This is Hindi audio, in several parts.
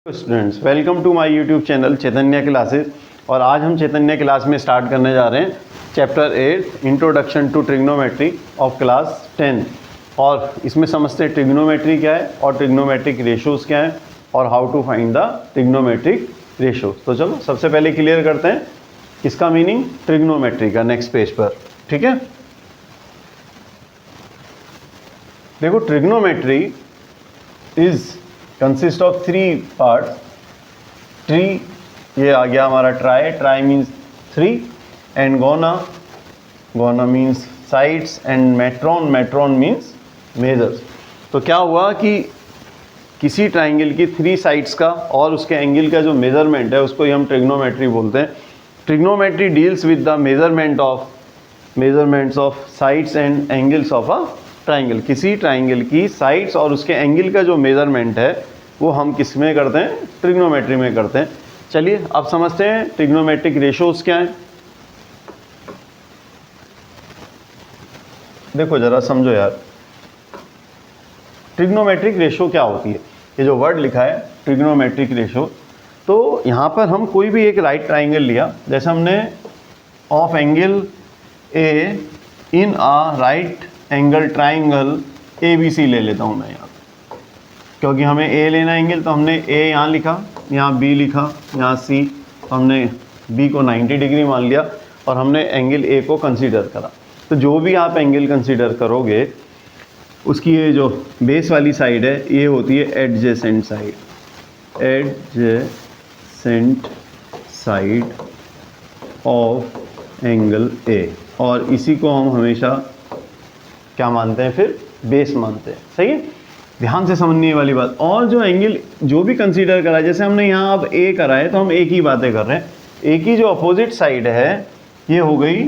Students, welcome to my YouTube channel Chaitanya classes. और आज हम चैतन्य क्लास में स्टार्ट करने जा रहे हैं chapter 8 introduction to trigonometry of class 10। और इसमें समझते हैं ट्रिग्नोमेट्री क्या है और ट्रिग्नोमेट्रिक रेशोज़ क्या है और how to find the trigonometric ratios. तो चलो सबसे पहले क्लियर करते हैं इसका मीनिंग ट्रिग्नोमेट्री का नेक्स्ट पेज पर। ठीक है, देखो trigonometry is consist of 3 parts. Tri, ये आ गया हमारा tri means 3, and gona means sides, and metron means measures. तो क्या हुआ कि किसी ट्राइंगल की 3 साइड्स का और उसके एंगल का जो मेजरमेंट है उसको ही हम ट्रिग्नोमेट्री बोलते हैं। Trigonometry deals with the measurements of sides and angles of a triangle. किसी ट्राइंगल की साइड्स और उसके एंगल का जो मेजरमेंट है वो हम किस में करते हैं? ट्रिग्नोमेट्री में करते हैं। चलिए अब समझते हैं ट्रिग्नोमेट्रिक रेशोज़ क्या हैं। देखो ज़रा समझो यार, ट्रिग्नोमेट्रिक रेशो क्या होती है। ये जो वर्ड लिखा है ट्रिग्नोमेट्रिक रेशो, तो यहाँ पर हम कोई भी एक राइट ट्राइंगल लिया, जैसे हमने of angle A in a right angle triangle ABC ले लेता हूँ मैं यहाँ, क्योंकि हमें A लेना एंगल, तो हमने A यहाँ लिखा, यहाँ B लिखा, यहाँ C, तो हमने B को 90 डिग्री मान लिया और हमने एंगल A को कंसीडर करा। तो जो भी आप एंगल कंसीडर करोगे उसकी ये जो बेस वाली साइड है ये होती है adjacent side of angle A, और इसी को हम हमेशा क्या मानते हैं? फिर बेस मानते हैं। सही है, ध्यान से समझने वाली बात। और जो एंगल जो भी कंसीडर करा है, जैसे हमने यहाँ अब A करा है तो हम A की बातें कर रहे हैं। A की जो अपोजिट साइड है ये हो गई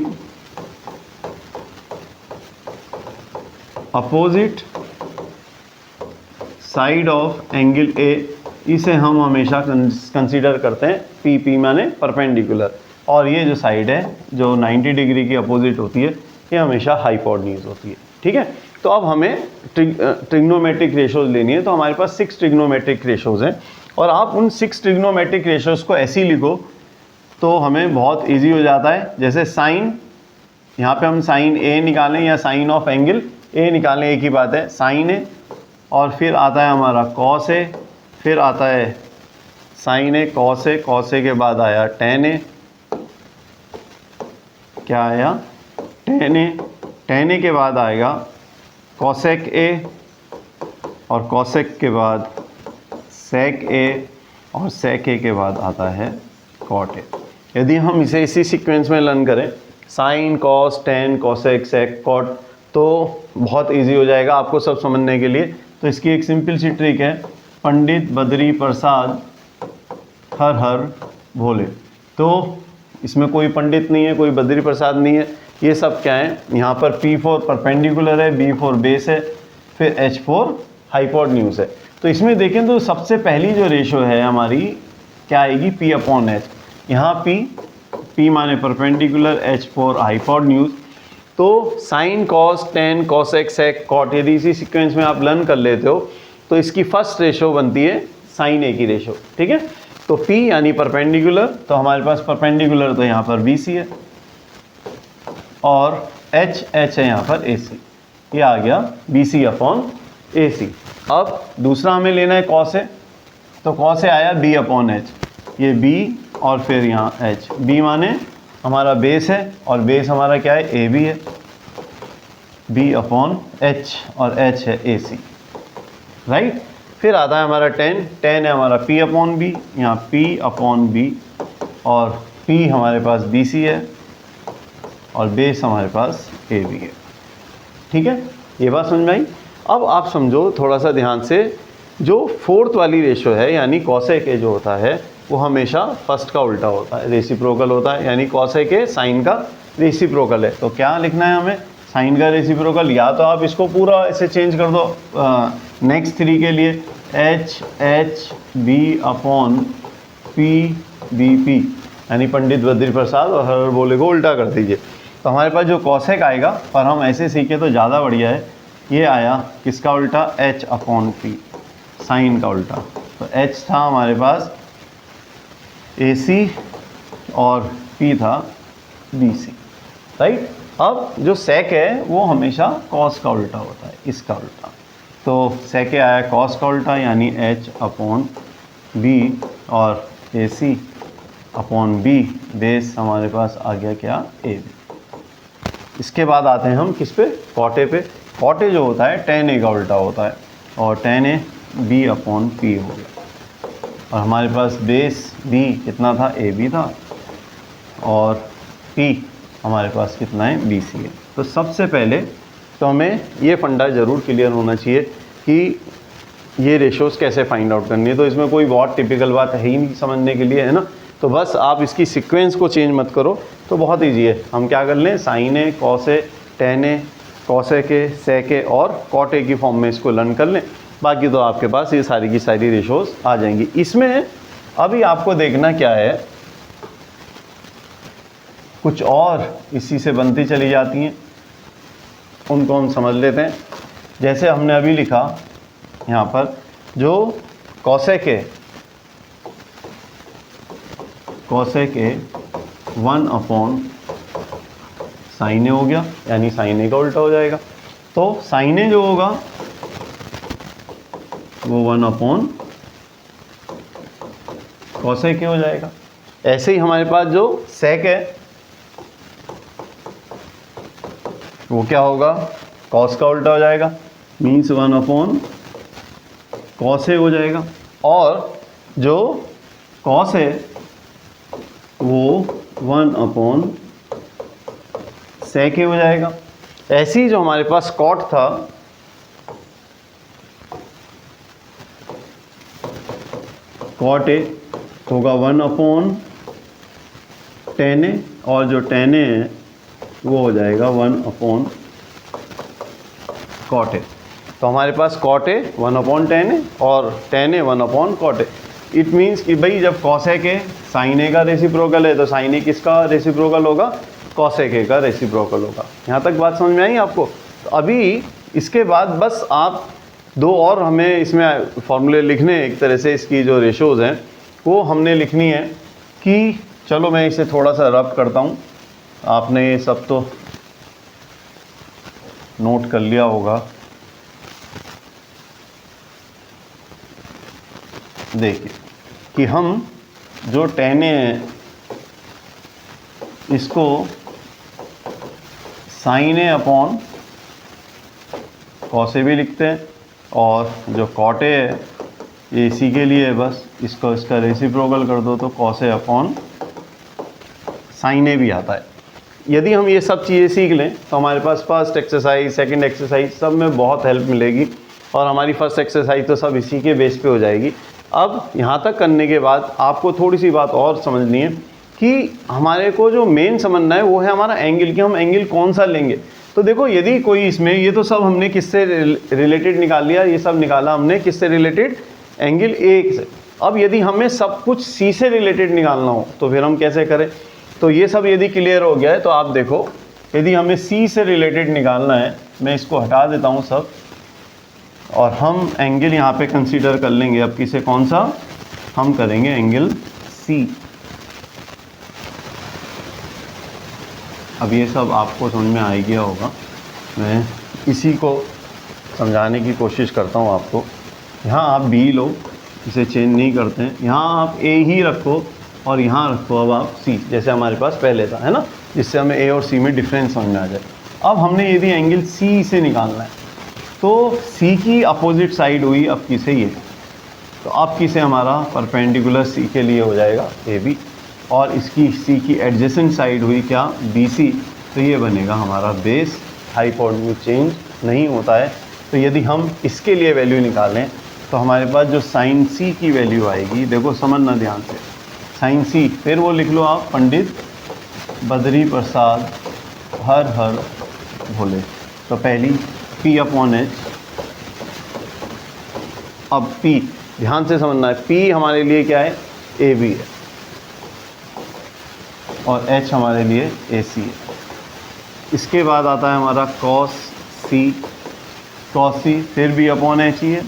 opposite side of angle A। इसे हम हमेशा कंसीडर करते हैं PP माने परपेंडिकुलर, और ये जो साइड है जो 90 डिग्री की अपोजिट होती है ये हमेशा हाइपोटेन्यूज होती है। ठीक है, तो अब हमें ट्रिग्नोमेट्रिक रेशोज़ लेनी है। तो हमारे पास 6 ट्रिग्नोमेट्रिक रेशोज़ हैं, और आप उन 6 ट्रिग्नोमेट्रिक रेशोज़ को ऐसे ही लिखो तो हमें बहुत इजी हो जाता है। जैसे साइन, यहाँ पे हम साइन A निकालें या साइन ऑफ एंगल A निकालें, एक ही बात है, साइन A, और फिर आता है हमारा कॉस A, फिर आता है साइन A, कॉस A के बाद आया टेन A, क्या आया? टेन A के बाद आएगा कॉसेक A, और कॉसेक के बाद सेक A, और सेक A के बाद आता है कॉट A। यदि हम इसे इसी सीक्वेंस में लर्न करें, साइन, कॉस, टेन, कॉसेक, सेक, कॉट, तो बहुत इजी हो जाएगा आपको सब समझने के लिए। तो इसकी एक सिंपल सी ट्रिक है, पंडित बद्री प्रसाद हर हर भोले। तो इसमें कोई पंडित नहीं है, कोई बद्री प्रसाद नहीं है, ये सब क्या है? यहाँ पर P4 परपेंडिकुलर है, B4 बेस है, फिर H4 हाइपोटेन्यूज है। तो इसमें देखें तो सबसे पहली जो रेशो है हमारी क्या आएगी? P/H। यहाँ P माने परपेंडिकुलर, H4 हाइपोटेन्यूज। तो साइन, कॉस, टेन, कॉसेक, सेक, कॉट, यदि इसी सीक्वेंस में आप लर्न कर लेते हो तो इसकी फर्स्ट रेशो बनती है साइन A की रेशो। ठीक है, तो P यानी परपेंडिकुलर, तो हमारे पास परपेंडिकुलर तो यहाँ पर BC है, और H है यहाँ पर AC। ये आ गया BC/AC। अब दूसरा हमें लेना है कॉस A, तो कॉस A आया B/H, ये B और फिर यहाँ H। B माने हमारा बेस है, और बेस हमारा क्या है? AB है, B/H, और H है AC। राइट, फिर आता है हमारा टेन है हमारा P/B, यहाँ P/B, और P हमारे पास BC है, और बेस हमारे पास AB है। ठीक है, ये बात समझ में आई। अब आप समझो थोड़ा सा ध्यान से, जो फोर्थ वाली रेशो है यानी कॉसेक A जो होता है वो हमेशा फर्स्ट का उल्टा होता है, रेसिप्रोकल होता है, यानी कॉसेक A साइन का रेसिप्रोकल है। तो क्या लिखना है हमें? साइन का रेसिप्रोकल। या तो आप इसको पूरा ऐसे चेंज कर दो नेक्स्ट 3 के लिए, HB/P, यानी पंडित बद्री प्रसाद और हर बोले को उल्टा कर दीजिए। तो हमारे पास जो कॉसेक आएगा, पर हम ऐसे सीखे तो ज़्यादा बढ़िया है, ये आया किसका उल्टा? H/P, साइन का उल्टा। तो h था हमारे पास AC और P था BC, राइट। अब जो sec है वो हमेशा cos का उल्टा होता है, इसका उल्टा। तो sec आया cos का उल्टा यानी h अपॉन b और AC अपॉन b बेस हमारे पास आ गया क्या, AB। इसके बाद आते हैं हम किस पे, cot A पे। cot A जो होता है tan A का उल्टा होता है और tan A b upon p हो गया। और हमारे पास बेस b कितना था, AB था और p हमारे पास कितना है, BC है। तो सबसे पहले तो हमें ये फंडा ज़रूर क्लियर होना चाहिए कि ये रेशोज़ कैसे फाइंड आउट करनी है। तो इसमें कोई बहुत टिपिकल बात है ही नहीं समझने के लिए, है ना। तो बस आप इसकी सीक्वेंस को चेंज मत करो, तो बहुत ईजी है। हम क्या कर लें, sine A, cos A, tan A, cosec A, sec A और कॉट ए की फॉर्म में इसको लर्न कर लें। बाकी तो आपके पास ये सारी की सारी रेशोज़ आ जाएंगी। इसमें अभी आपको देखना क्या है, कुछ और इसी से बनती चली जाती हैं, उनको हम समझ लेते हैं। जैसे हमने अभी लिखा यहाँ पर, जो कॉसेक ए 1 अपॉन साइन ए हो गया, यानी साइन ए का उल्टा हो जाएगा। तो साइन ए जो होगा वो 1 अपॉन कॉसेक ए हो जाएगा। ऐसे ही हमारे पास जो सेक है वो क्या होगा, कॉस का उल्टा हो जाएगा, मीन्स 1 अपॉन कॉस ए हो जाएगा। और जो कॉस है वो 1 अपॉन सेक ए हो जाएगा। ऐसे ही जो हमारे पास कॉट था कॉट ए होगा 1 अपॉन टेन ए, और जो टेन ए है वो हो जाएगा 1 अपॉन कॉट ए। तो हमारे पास cot A 1 upon tan A और tan A 1 upon cot A. It means कि भाई जब कॉसेक ए साइन ए का रेसिप्रोकल है तो साइन ए किसका रेसिप्रोकल होगा, कॉसेक ए का रेसिप्रोकल होगा। यहाँ तक बात समझ में आई आपको। तो अभी इसके बाद बस आप दो और हमें इसमें फॉर्मूले लिखने, एक तरह से इसकी जो रेशोज़ हैं वो हमने लिखनी है कि, चलो मैं इसे थोड़ा सा रब करता हूँ। आपने ये सब तो नोट कर लिया होगा। देखिए कि हम जो टेन ए है इसको sign A upon cos A भी लिखते हैं, और जो कॉट ए है ये इसी के लिए है, बस इसको इसका रेसिप्रोकल कर दो तो कॉस ए अपॉन साइन ए भी आता है। यदि हम ये सब चीज़ें सीख लें तो हमारे पास फर्स्ट एक्सरसाइज, सेकंड एक्सरसाइज सब में बहुत हेल्प मिलेगी, और हमारी फर्स्ट एक्सरसाइज तो सब इसी के बेस पे हो जाएगी। अब यहाँ तक करने के बाद आपको थोड़ी सी बात और समझनी है कि हमारे को जो मेन समझना है वो है हमारा एंगल, कि हम एंगल कौन सा लेंगे। तो देखो यदि कोई इसमें, ये तो सब हमने किससे रिलेटेड निकाल लिया, ये सब निकाला हमने किससे रिलेटेड, एंगल ए से। अब यदि हमें सब कुछ सी से रिलेटेड निकालना हो तो फिर हम कैसे करें। तो ये सब यदि क्लियर हो गया है तो आप देखो, यदि हमें सी से रिलेटेड निकालना है, मैं इसको हटा देता हूँ सब, और हम एंगल यहाँ पे कंसीडर कर लेंगे। अब किसे, कौन सा, हम करेंगे एंगल सी। अब ये सब आपको समझ में आ गया होगा, मैं इसी को समझाने की कोशिश करता हूँ आपको। यहाँ आप बी लो, इसे चेंज नहीं करते हैं, यहाँ आप ए ही रखो और यहाँ रखो अब आप सी, जैसे हमारे पास पहले था, है ना, जिससे हमें ए और सी में डिफरेंस समझ में आ जाए। अब हमने यदि एंगल सी से निकालना है तो सी की अपोजिट साइड हुई अब किसे, ये, तो अब किसे हमारा परपेंडिकुलर सी के लिए हो जाएगा ए बी, और इसकी सी की एडजेसेंट साइड हुई क्या, बी सी, तो ये बनेगा हमारा बेस। हाइपोटेन्यूज चेंज नहीं होता है। तो यदि हम इसके लिए वैल्यू निकालें तो हमारे पास जो साइन सी की वैल्यू आएगी, देखो समझना ध्यान से, साइन सी, फिर वो लिख लो आप, पंडित बद्री प्रसाद हर हर भोले। तो पहली P अपॉन एच। अब P ध्यान से समझना है, P हमारे लिए क्या है, ए बी है, और H हमारे लिए ए सी है। इसके बाद आता है हमारा कॉस सी, फिर भी अपॉन एच ही है,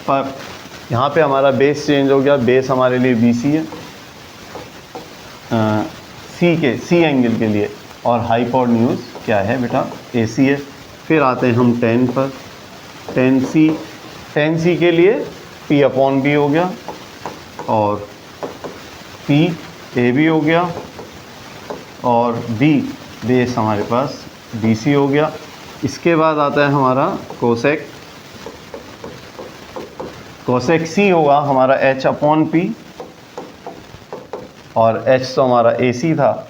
पर यहाँ पे हमारा बेस चेंज हो गया, बेस हमारे लिए BC है सी एंगल के लिए, और हाइपोटेन्यूज क्या है बेटा, AC है। फिर आते हैं हम tan पर, tan C के लिए P/B हो गया, और PAB हो गया, और बेस हमारे पास BC हो गया। इसके बाद आता है हमारा कोसेक C होगा हमारा H/P, और H तो हमारा AC था,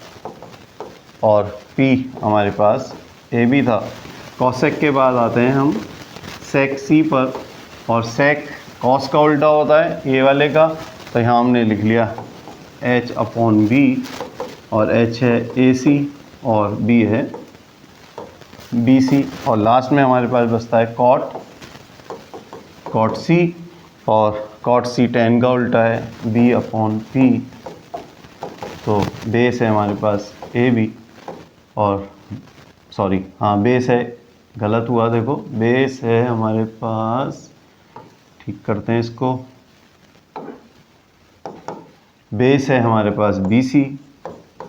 और P हमारे पास AB था। कोसेक के बाद आते हैं हम सेक C पर, और सेक कॉस का उल्टा होता है ये वाले का, तो यहाँ हमने लिख लिया H/B, और H है AC और B है BC, और लास्ट में हमारे पास बचता है कॉट C, और कॉट C tan का उल्टा है B/P, तो बेस है हमारे पास AB, और सॉरी हाँ बेस है, गलत हुआ देखो, बेस है हमारे पास, ठीक करते हैं इसको, बेस है हमारे पास BC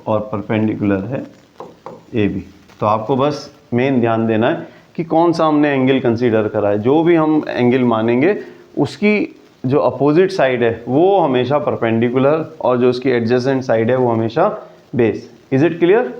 और परपेंडिकुलर है AB। तो आपको बस मेन ध्यान देना है कि कौन सा हमने एंगल कंसीडर करा है। जो भी हम एंगल मानेंगे उसकी जो अपोजिट साइड है वो हमेशा परपेंडिकुलर, और जो उसकी एडजेसेंट साइड है वो हमेशा बेस। Is it clear?